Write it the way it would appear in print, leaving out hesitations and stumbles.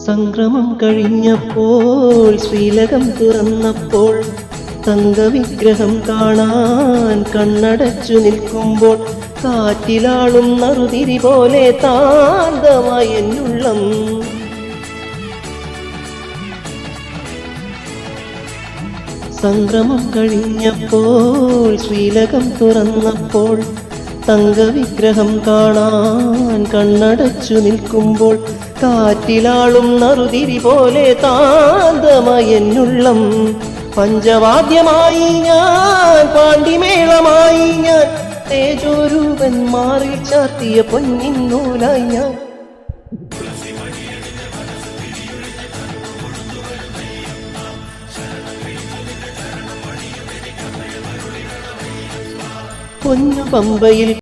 സംക്രമം കഴിഞ്ഞപ്പോൾ ശ്രീലകം തുറന്നപ്പോൾ തങ്കവിഗ്രഹം കാണാൻ കണ്ണടച്ചു നിൽക്കുമ്പോൾ കാറ്റിലാളും നറുതിരി പോലെ താന്തമായി എന്നുള്ളം. സംക്രമം കഴിഞ്ഞപ്പോൾ ശ്രീലകം തുറന്നപ്പോൾ തങ്കവിഗ്രഹം കാണാൻ കണ്ണടച്ചു നിൽക്കുമ്പോൾ കാറ്റിലാളും നറുതിരി പോലെ താന്തമായി എന്നുള്ളം. പഞ്ചവാദ്യമായി ഞാൻ, പാണ്ടിമേളമായി ഞാൻ, തേജോരൂപൻ മാറിൽ ചാർത്തിയ പൊന്നിന്നൂലായി ഞാൻ. പൊന്നു പമ്പയിൽ